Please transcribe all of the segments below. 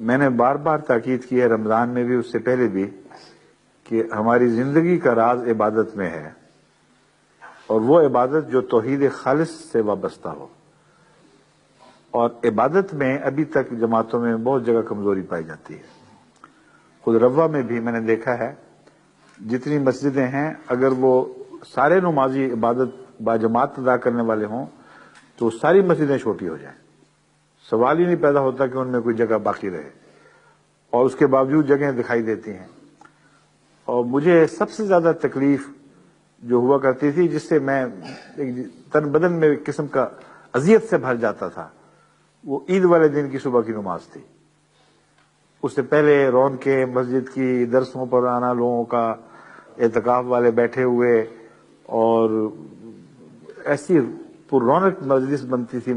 میں نے بار بار تاکید کی ہے، رمضان میں بھی، اس سے پہلے بھی، کہ ہماری زندگی کا راز عبادت میں ہے، اور وہ عبادت جو توحید خالص سے وابستہ ہو۔ اور عبادت میں ابھی تک جماعتوں میں بہت جگہ کمزوری پائی جاتی ہے۔ خود روا میں بھی میں نے دیکھا ہے، جتنی مسجدیں ہیں، اگر وہ سارے نمازی عبادت باجماعت ادا کرنے والے ہوں تو ساری مسجدیں چھوٹی ہو جائیں، سوال ہی نہیں پیدا ہوتا کہ ان میں کوئی جگہ باقی رہے، اور اس کے باوجود جگہیں دکھائی دیتی ہیں۔ اور مجھے سب سے زیادہ تکلیف جو ہوا کرتی تھی، جس سے میں تن بدن میں ایک قسم کا اذیت سے بھر جاتا تھا، وہ عید والے دن کی صبح کی نماز تھی۔ اس سے پہلے رونقیں مسجد کی، درسوں پر آنا لوگوں کا، اعتکاف والے بیٹھے ہوئے، اور ایسی پر رونق مجلس بنتی تھی،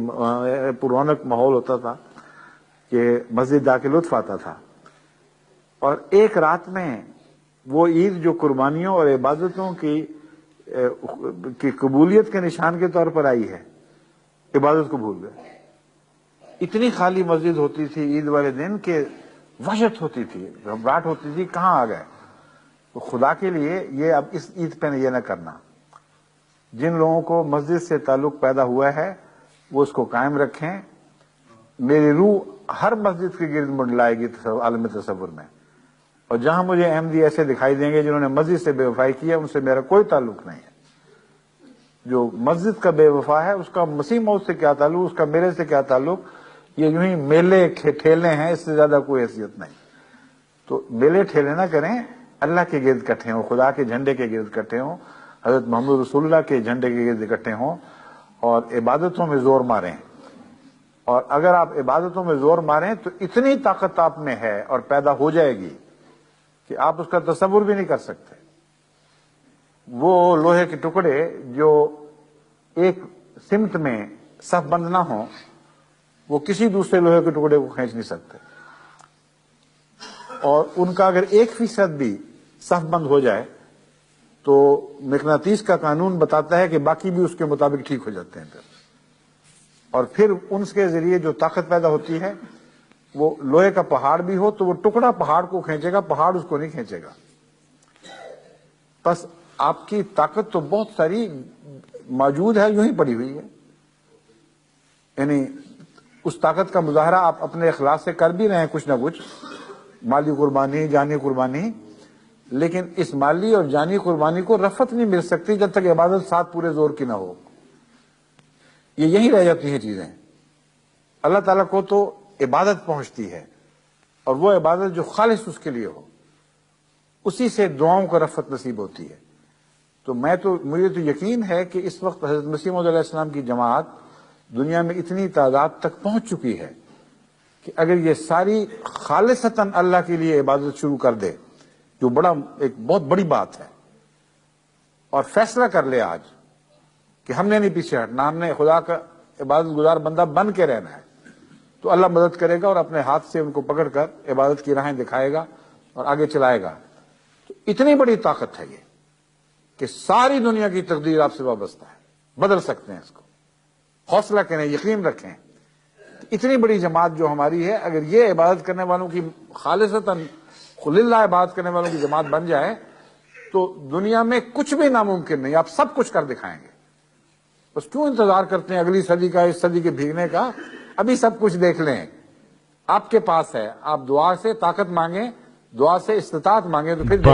پر رونق ماحول ہوتا تھا کہ مسجد جا کے لطف آتا تھا۔ اور ایک رات میں وہ عید جو قربانیوں اور عبادتوں کی قبولیت کے نشان کے طور پر آئی ہے، عبادت کو بھول گئے۔ اتنی خالی مسجد ہوتی تھی عید والے دن کہ وحشت ہوتی تھی، گھبراہٹ ہوتی تھی، کہاں آ گئے۔ تو خدا کے لیے یہ اب اس عید پہ یہ نہ کرنا۔ جن لوگوں کو مسجد سے تعلق پیدا ہوا ہے وہ اس کو قائم رکھیں۔ میری روح ہر مسجد کے گرد منڈلائے گی عالم تصور میں، اور جہاں مجھے احمدی ایسے دکھائی دیں گے جنہوں نے مسجد سے بے وفائی کی ہے، ان سے میرا کوئی تعلق نہیں ہے۔ جو مسجد کا بے وفا ہے اس کا مسیح موعود سے کیا تعلق، اس کا میرے سے کیا تعلق؟ یہ یوں ہی میلے ٹھیلے ہیں، اس سے زیادہ کوئی حیثیت نہیں۔ تو میلے ٹھیلے نہ کریں، اللہ کے گرد اکٹھے ہوں، خدا کے جھنڈے کے گرد اکٹھے ہوں، حضرت محمد رسول اللہ کے جھنڈے کے گرد اکٹھے ہوں، اور عبادتوں میں زور ماریں۔ اور اگر آپ عبادتوں میں زور ماریں تو اتنی طاقت آپ میں ہے اور پیدا ہو جائے گی کہ آپ اس کا تصور بھی نہیں کر سکتے۔ وہ لوہے کے ٹکڑے جو ایک سمت میں صف بند نہ ہوں، وہ کسی دوسرے لوہے کے ٹکڑے کو کھینچ نہیں سکتے، اور ان کا اگر 1% بھی صف بند ہو جائے تو مقناطیس کا قانون بتاتا ہے کہ باقی بھی اس کے مطابق ٹھیک ہو جاتے ہیں۔ اور پھر ان کے ذریعے جو طاقت پیدا ہوتی ہے، وہ لوہے کا پہاڑ بھی ہو تو وہ ٹکڑا پہاڑ کو کھینچے گا، پہاڑ اس کو نہیں کھینچے گا۔ بس آپ کی طاقت تو بہت ساری موجود ہے، یوں ہی پڑی ہوئی ہے، یعنی اس طاقت کا مظاہرہ آپ اپنے اخلاص سے کر بھی رہے ہیں، کچھ نہ کچھ مالی قربانی، جانی قربانی، لیکن اس مالی اور جانی قربانی کو رفعت نہیں مل سکتی جب تک عبادت ساتھ پورے زور کی نہ ہو۔ یہ یہی رہ جاتی ہیں چیزیں۔ اللہ تعالیٰ کو تو عبادت پہنچتی ہے، اور وہ عبادت جو خالص اس کے لیے ہو، اسی سے دعاؤں کو رفعت نصیب ہوتی ہے۔ تو مجھے تو یقین ہے کہ اس وقت حضرت مسیح موعود علیہ السلام کی جماعت دنیا میں اتنی تعداد تک پہنچ چکی ہے کہ اگر یہ ساری خالصتاً اللہ کے لیے عبادت شروع کر دے، جو ایک بہت بڑی بات ہے، اور فیصلہ کر لے آج کہ ہم نے نہیں پیچھے ہٹنا، ہم نے خدا کا عبادت گزار بندہ بن کے رہنا ہے، تو اللہ مدد کرے گا اور اپنے ہاتھ سے ان کو پکڑ کر عبادت کی راہیں دکھائے گا اور آگے چلائے گا۔ تو اتنی بڑی طاقت ہے یہ کہ ساری دنیا کی تقدیر آپ سے وابستہ ہے، بدل سکتے ہیں اس کو۔ حوصلہ کریں، یقین رکھیں، اتنی بڑی جماعت جو ہماری ہے، اگر یہ عبادت کرنے والوں کی خالصتاً للہ عبادت کرنے والوں کی جماعت بن جائے تو دنیا میں کچھ بھی ناممکن نہیں، آپ سب کچھ کر دکھائیں گے۔ بس کیوں انتظار کرتے ہیں اگلی صدی کا، اس صدی کے بھیگنے کا؟ ابھی سب کچھ دیکھ لیں، آپ کے پاس ہے۔ آپ دعا سے طاقت مانگیں، دعا سے استطاعت مانگیں، تو پھر دیکھیں۔